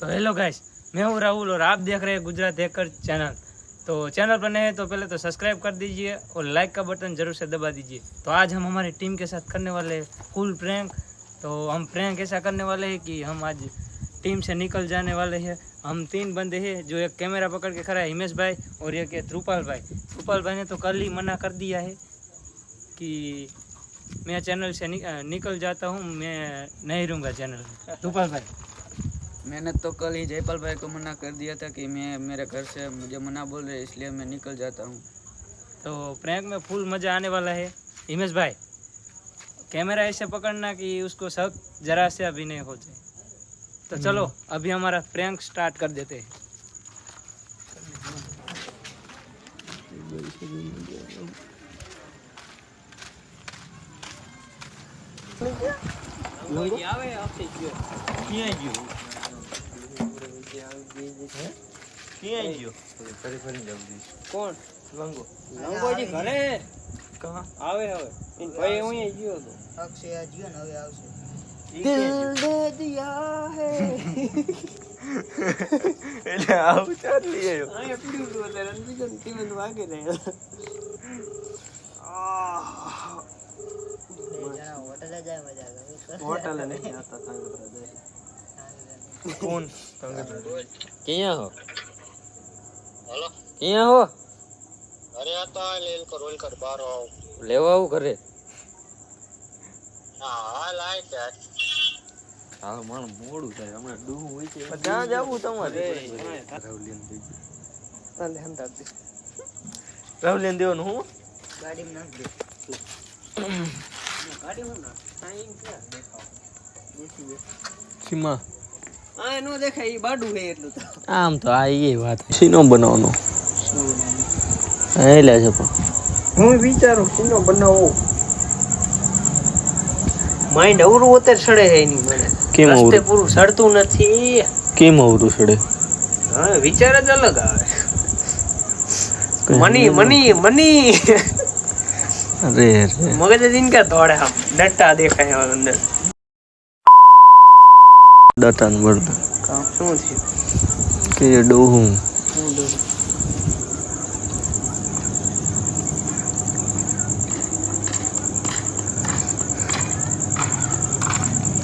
तो hello guys, मैं हूँ राहुल और आप देख रहे हैं गुजरात हैकर चैनल। तो चैनल पर नए हैं तो पहले तो सब्सक्राइब कर दीजिए और लाइक का बटन जरूर से दबा दीजिए। तो आज हम हमारी टीम के साथ करने वाले हैं फुल प्रैंक। तो हम प्रैंक ऐसा करने वाले हैं कि हम आज टीम से निकल जाने वाले हैं। हम 3 बंदे हैं, जो एक कैमरा पकड़ के खड़ा है हिमेश भाई और एक है ध्रुपाल भाई। ध्रुपाल भाई ने तो कल ही मना कर दिया है कि मैं चैनल से निकल जाता हूँ, मैं नहीं रहूँगा चैनल में। ध्रुपाल भाई, मैंने तो कल ही जयपाल भाई को मना कर दिया था कि मैं मेरे घर से मुझे मना बोल रहे, इसलिए मैं निकल जाता हूँ। तो प्रैंक में फुल मज़ा आने वाला है। हिमेश भाई, कैमरा ऐसे पकड़ना कि उसको शक जरा से अभी नहीं हो जाए। तो चलो अभी हमारा प्रैंक स्टार्ट कर देते हैं। કોણ લંગો લંગોજી ઘરે કહાં આવે હવે इन ભાઈ હું અહીં ગયો તો અક્ષય આ જીઓ ને હવે આવશે દિલ દે દિયા હે એટલે આવું ચાલી આવ્યો આ એટલું તો રણબીજન ટીમ નું વાગે રહે જણા હોટલે જાય મજા આવે હોટલે નહીં આતા તાંગરા જાય કોણ તાંગરા ક્યાં હો हेलो क्या हो अरे आता लेल कर बाहर आओ लेवा आऊ करे हां लाइट यार हां मन मोडू થાય હમણાં ડૂ હોય છે ક્યાં જાવું તમારે રાવલિયન દેજી તાલે હંતા દે રાવલિયન દેવાનું હું ગાડીમાં નાખ દે ગાડીમાં ના સાઈન ક્યાં દેખાવ દેખી સીમા આ નો દેખાય ઈ બાડું હે એટલું તો આમ તો આ એ વાત સીનો બનાવવાનો એ લે છે હું વિચારું સીનો બનાવો માઇન્ડ અવરું ઉતર સડે હે ની મને કેમ રસ્તે પૂરું સડતું નથી કેમ અવરું સડે હા વિચાર જ અલગ આવે મની મની મની અરે મગજ દિન કા તોડે હમ ડટ્ટા દેખાય અંદર ડટન વર્ડ કામ શું છે કે ડોહું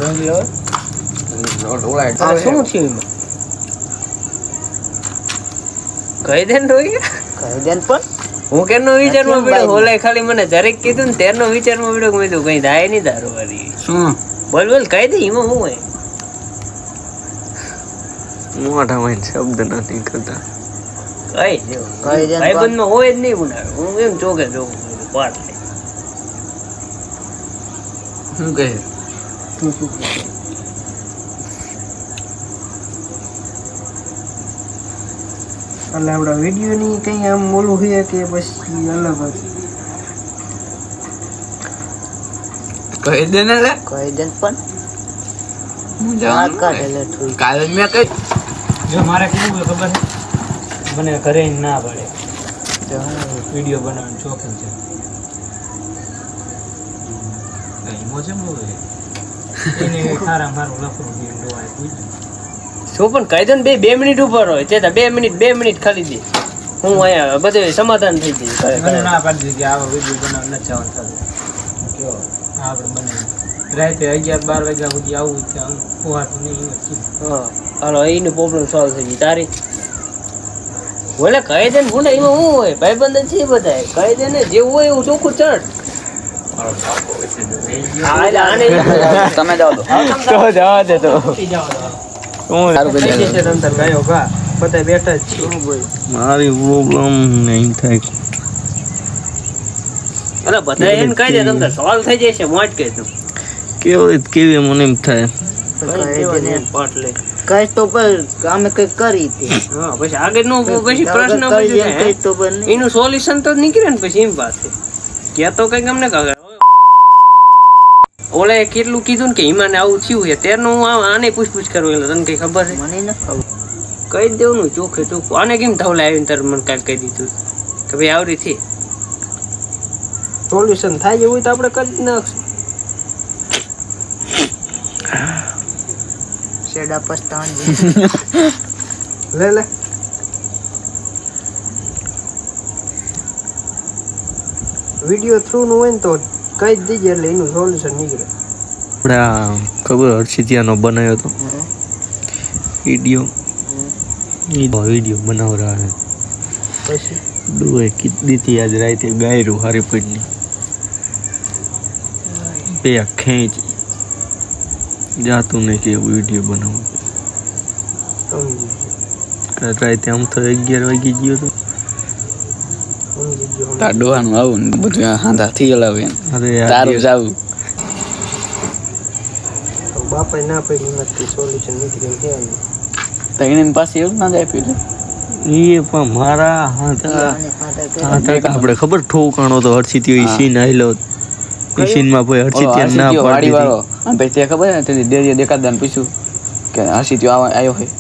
રંગલો ઢોળાય આ શું છે કહી દેન રોઈ કહી દેન પણ હું કેનો વિચારમાં પડ્યો ઓલે ખાલી મને જરીક કીધું ને તેનો વિચારમાં પડ્યો મેં તો કઈ થાય નહીં તારો વારી શું બોલ બોલ કહી દે એમાં હું હોય મોઢામાં શબ્દ નથી કરતા કઈ ભાઈબંધમાં હોય જ નહીં બનાવે હું એમ ચોકે જોઉં પાઠ લે શું કહે તું શું એટલે આપણા વિડીયો ની કઈ આમ મોલું છે કે પછી અલગ જ કહી દે ને લે કહી દે પણ હું જાણ કાઢેલે થોડી કાલે મેં કઈ જો મારે કેવું છે ખબર છે મને ઘરે ના પડે તો વિડીયો બનાવવાનું શોખીન છે કઈ મોજે મોજે એને ખારા મારું લફરું દીન ડોવાય પૂછ્યું શું પણ કહી દો ને 2 મિનિટ ઉપર હોય તે 2 મિનિટ ખાલી દે હું અહીંયા બધે સમાધાન થઈ જાય મને ના પાડી દે કે આવો વિડીયો બનાવ ન ચાવન થાય કયો આપણે બનાવી રાતે 11-12 વાગ્યા સુધી આવું ત્યાં પોહાતું નહીં હા હાલો એનો પ્રોબ્લેમ સોલ્વ થઈ ગઈ તારી બોલે કહી દે ને ભૂંડા એમાં શું હોય ભાઈબંધ છે બધા કહી દે ને જેવું હોય એવું ચોખ્ખું ચડ તમે જાઓ તો જવા દે તો હું સારું કરી દે છે તમ તાર ગાયો કા બધા બેઠા જ છે ભાઈ મારી પ્રોબ્લેમ નહીં થાય અરે બધા એને કહી દે તમ તાર સોલ્વ થઈ જશે મોટ કે તું કેવી મને એમ થાય પાઠ લે કઈ તો પર કામે કઈ કરી દે હા પછી આગળનો પછી પ્રશ્ન કઈ તો પર એનું સોલ્યુશન તો નીકળે ને પછી એમ વાત છે કે તો કઈ ગમને કાગળ ઓલે કેટલું કીધું ને કે હિમાને આવું થયું છે તેનું હું આને પૂછપૂછ કરું એટલે તને કઈ ખબર છે મને ન ખબર કહી દેવાનું ચોખ્ખે ચોખ્ખું આને કેમ થવલે આવીને તારે મને કાલ કહી દીધું કે ભાઈ આવડી થી સોલ્યુશન થાય એવું હોય તો આપણે કરી નાખશું શેડા પસ્તાન લે લે વિડિયો થ્રુ નું હોય ને તો કઈ જ દીજે એટલે એનું સોલ્યુશન નીકળે. આપણે ખબર હર્ષિતિયાનો બનાવ્યો હતો વિડીયો બનાવરા હે પછી દુએ કીધી હતી આજ રાતે ગાયરું હારી પડની બે ખેંચ જાતું નહીં કે વિડીયો બનાવું રાતે આમ તો 11 વાગી ગયો તો તાર ડોહાનું આવું ને બધું હાંધાથી હલાવે અરે તારું જાવું બાપા ના પડી નથી સોલ્યુશન નીકળી છે તો એને પાસે એવું ના જાય પેલું એ પણ મારા આપણે ખબર ઠોકાણો તો હર્ષિતિયો ઈ સીન આયલો ઈ સીનમાં કોઈ હર્ષિતિયા ના પાડી વાળો અને પછી તે ખબર ને તે ડેરીએ દેખાદાન પૂછ્યું કે હર્ષિતિયો આવ્યો હોય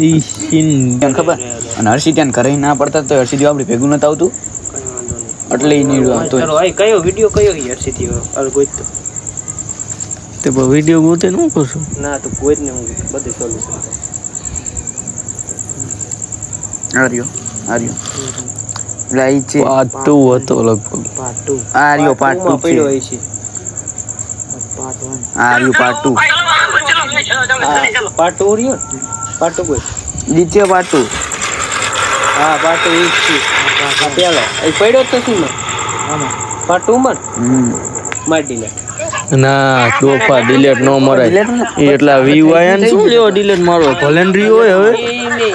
ઈ સીન ખબર અને હર્ષિતિયાને ઘરે ના પડતા તો હર્ષિતિયો આપણે ભેગું નતું આવતું એટલે ઈ નીડ્યો હતો ચલો આ કયો વિડિયો કયો હર્ષિતિયો અલ ગોઈતો તે પણ વિડીયો ગોતે ન કરશું ના તો કોઈ જ ને હું બધું સોલ્યુશન આર્યો લાઈ છે પાર્ટ 2 હતો લગભગ પાર્ટ 2 આર્યો પાર્ટ 2 પડ્યો હોય છે પાર્ટ 1 આર્યો પાર્ટ 2 પાર્ટ 2 રહ્યો પાર્ટ 2 કોઈ નીચે પાર્ટ 2 હા પાર્ટ 2 ઈ છે આ પેલો એ પડ્યો તો શું આમાં પાર્ટ 2 માં માર ડિલેટ ના ડોફા ડિલેટ નો મરાય એ એટલા વ્યૂ આયા ને શું લેવો ડિલેટ મારો ભલેન્ડરી હોય હવે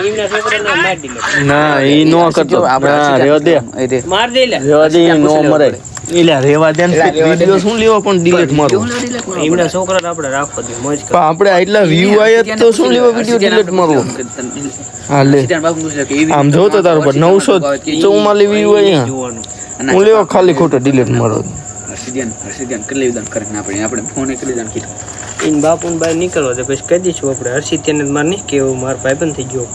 એમના છોકરાને માર ડિલેટ ના ઈ નો કરતો ના રેવા દે માર દે લે રેવા દે નો મરાય એલા રેવા દે ને વિડિયો શું લેવો પણ ડિલેટ મારો એમના છોકરાને આપણે રાખવા દે મોજ કર પણ આપણે આટલા વ્યૂ આયા તો શું લેવો વિડિયો ડિલેટ મારો હા લે આમ જો તો તારો પર 944 વ્યૂ આયા હું લેવો ખાલી ખોટો ડિલેટ મારો હર્ષિદ્યાન કરી દાન કરે ના આપણે ફોન કરી દાન કીધું ઈન બાપુને બહાર નીકળવા દે પછી કહી દઈશું આપણે હર્ષિત્યાને માર નહીં કેવું માર ભાઈબંધ થઈ ગયો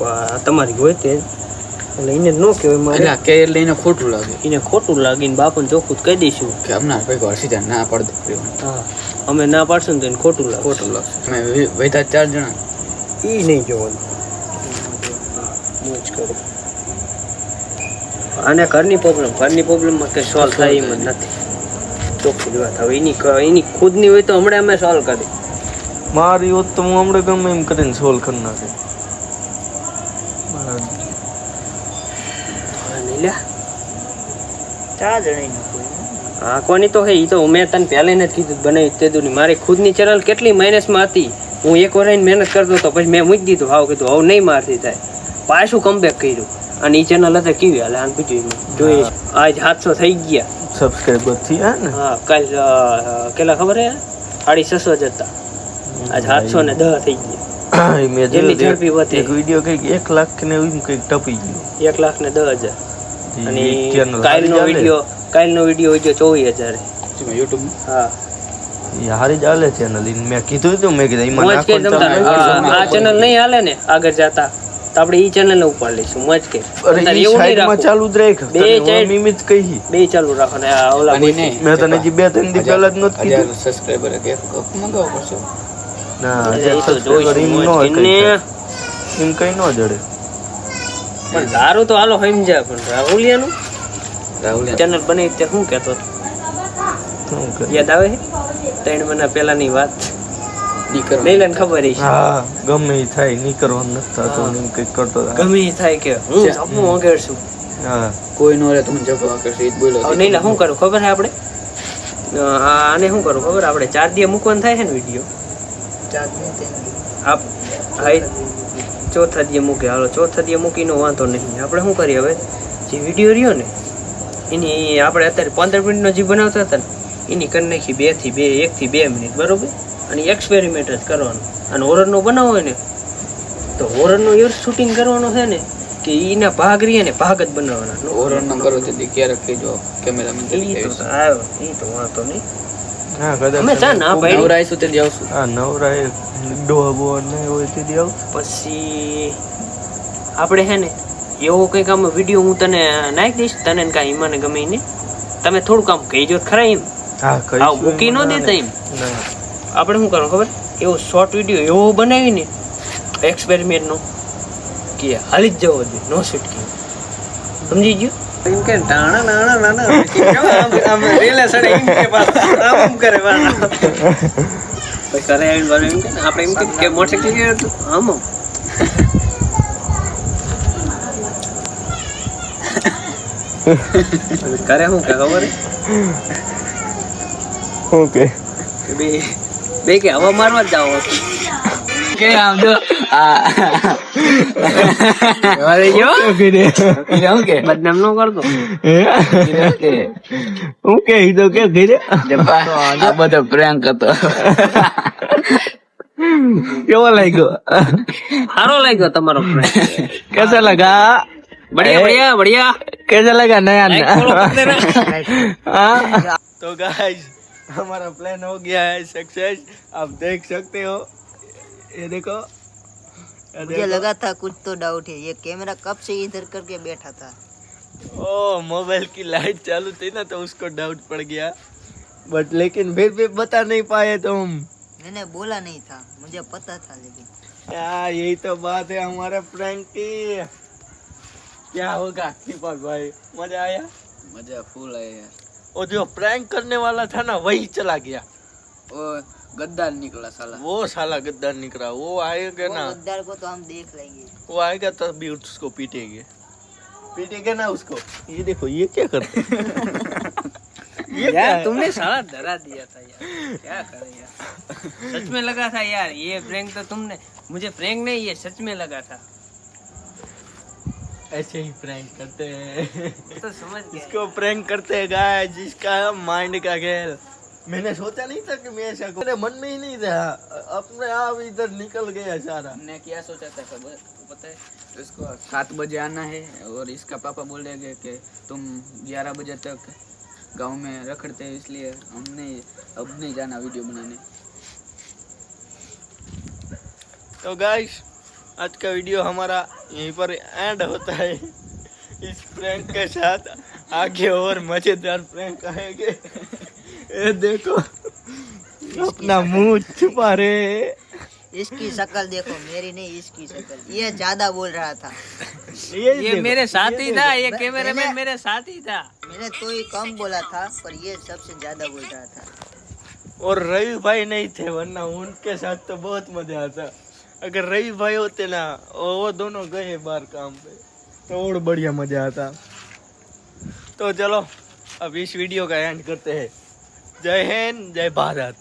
તમારી હોય તે એટલે એને ન કહેવાય મારે એટલે કે એટલે એને ખોટું લાગે એને ખોટું લાગે ને બાપુને ચોખ્ખું જ કહી દઈશું કે હમણાં કોઈ હર્ષિદ્યાન ના પડતો હા અમે ના પાડશું ને તો એને ખોટું લાગે અમે વૈતા 4 જણા એ નહીં જોવાનું મોજ કરો અને ઘરની પ્રોબ્લેમમાં કંઈ સોલ્વ થાય એમ જ નથી ચોખ્ખી વાત હવે એની ખુદની હોય તો હમણાં અમે સોલ્વ કરી મારી હોત તો હું હમણાં ગમે એમ કરીને સોલ્વ કરી નાખે હા કોની તો હે ઈ તો મેં તને પહેલા જ કીધું બનાવી તે દુની મારી ખુદની ચેનલ કેટલી માઇનસમાં હતી હું એક વાર મહેનત કરતો હતો પછી મેં મૂકી દીધું હાવ કીધું હવે નહીં મારથી થાય પાછું કમબેક કર્યું અને ઈ ચેનલ હતા કેવી હાલે આને પૂછ્યું જોઈએ આજ 700 થઈ ગયા સબસ્ક્રાઇબર થયા ને હા કાલ કેટલા ખબર હે 650 જ હતા આજ 710 થઈ ગયા મેં જેટલી ઝડપી વધે એક વિડિયો કઈક 1 લાખ ને એવું કઈક ટપી ગયો 1,10,000 અને કાલનો વિડિયો 24000 યુટ્યુબ હા હારી જ હાલે ચેનલ મેં કીધું હતું મેં કીધું એમાં આ ચેનલ નહીં હાલે ને આગળ જતા તો આપણે ઈ ચેનલ ઉપર લઈશું મોજ કે અરે ઈ સાઈડમાં ચાલુ જ રાખ બે કહી બે ચાલુ રાખો ને આ ઓલા મેં તને જે 2-3 દી પહેલા જ નહોતું કીધું સબસ્ક્રાઇબર કે મંગાવો પડશે ના એ તો જોઈશું મોજ ને એમ કઈ ન જડે પણ દારૂ તો હાલો સમજ્યા પણ રાહુલિયાનું ચેનલ બની તે શું કહેતો યાદ આવે છે 3 મહિના પહેલાની વાત નીકળને ખબર છે હા ગમે ઈ થાય નીકળવાનું નથી થતો એમ કંઈક કરતો ગમે ઈ થાય કે હું સપનું વગાડશું હા કોઈ નો રે તમે જપો કરશે ઈ બોલો હવે નહીં શું કરું ખબર છે આપણે આને શું કરું ખબર આપણે 4 દિવસ મૂકવાનું થાય છે ને વિડિયો 4 દિવસ આપ હાઈ ચોથા દિવસ મૂકે હાલો ચોથા દિવસ મૂકીનો વાંધો નહીં આપણે શું કરીએ હવે જે વિડિયો રહ્યો ને એની આપણે અત્યારે 15 મિનિટનો જે બનાવતા હતા ને એની કરી નાખી 1 થી 2 મિનિટ બરોબર અને એક્સપેરિમેન્ટ જ કરવાનો અને હોરરનો બનાવો હોય ને તો હોરરનો યર શૂટિંગ કરવાનો છે ને કે એના ભાગ રહીએ ને ભાગ જ બનાવવાના ઓરર ન કરો તો ક્યારેક કહેજો કેમેરામેન ઈ તો આવ્યો ઈ તો વાંધો નહીં હા કદાચ અમે ચા ના પાડી નવરાઈશું તે જાવશું હા નવરાય ડોહો ને હોય તે દી આવ પછી આપણે હે ને એવો કંઈક આમ વિડીયો હું તને નાખી દઈશ તને ને કાંઈ ઈમાને ગમે ને તમે થોડુંક આમ કહીજો ખરા એમ હા કઈ મૂકી ન દેતા એમ આપણે શું કરવાનું ખબર એવો શોર્ટ વિડીયો એવો બનાવીને એક્સપેરિમેન્ટનો કે હાલી જ જવો દે, નો છૂટકી. સમજી ગયો? એમ કે ટાણા નાણા નાના આમ રેલે સડે એમ કે પાછા આમ કરે પાછા પછી કરે એમ કે આપણે એમ કે મોટરસાઇકલ આમ કરે શું કે ખબર ઓકે બે કે હવા મારવા જ જાવ કે આમ જો બદનામ નો કરતો. ઓકે ઈ તો કે ઘરે આ બધો પ્રેન્ક હતો. કેવો લાગ્યો? સારો લાગ્યો તમારો friend. कैसा लगा? बढ़िया बढ़िया बढ़िया. कैसा लगा नया Like, follow कर देना. हाँ? तो गाइस हमारा प्लान हो गया है सक्सेस. आप देख सकते हो, ये देखो. मुझे लगा था कुछ तो डाउट है, ये कैमरा कब से इधर करके बैठा था. ओ मोबाइल की लाइट चालू थी ना तो उसको डाउट पड़ गया, बट लेकिन फिर भी बता नहीं पाए तुम. मैंने बोला नहीं था, मुझे पता था लेकिन. यार यही तो बात है हमारे प्रैंक की. क्या होगा दीपक भाई, मजा आया? मजा फुल आया यार. वो जो प्रैंक करने वाला था ना वही चला गया. वो गद्दार निकला साला. वो साला गद्दार निकला. वो आएगा वो ना, गद्दार को तो हम देख लेंगे. वो आएगा तभी उसको पीटेंगे. पीटेंगे ना उसको. ये देखो ये क्या करते हैं? ये क्या यार है? तुमने साला डरा दिया था यार, क्या करे यार. सच में लगा था यार ये प्रैंक तो तुमने मुझे प्रैंक नहीं ये सच में लगा था. ऐसे ही प्रैंक करते हैं. तो समझ गया. इसको प्रैंक करते हैं गाइस, जिसका माइंड का खेल. मैंने सोचा नहीं था कि मैं ऐसा करूं. मेरे मन में ही नहीं था, अपने आप इधर निकल गया सारा. हमने क्या सोचा था खबर पता है? इसको 7 बजे आना है और इसका पापा बोल रहे हैं कि तुम 11 बजे तक गांव में रखड़ते हैं, इसलिए हमने अब नहीं जाना वीडियो बनाने. तो गाइस आज का वीडियो हमारा यहीं पर एंड होता है. इस प्रैंक के साथ आगे और मजेदार प्रैंक आएंगे. ये देखो अपना मुंह छुपा रहे. इसकी शक्ल देखो, मेरी नहीं इसकी शक्ल. ये ज्यादा बोल रहा था. ये देखो, मेरे साथ ही था, ये मैं- कैमरामैन मैंने- मेरे साथ ही था. मैंने तो ही कम बोला था, पर ये सबसे ज्यादा बोल रहा था. और रवि भाई नहीं थे, वरना उनके साथ तो बहुत मजा आता. अगर रवि भाई होते ना, वो दोनों गए बाहर काम पे तो और बढ़िया मजा आता. तो चलो अब इस वीडियो का एंड करते हैं. जय हिंद जय भारत.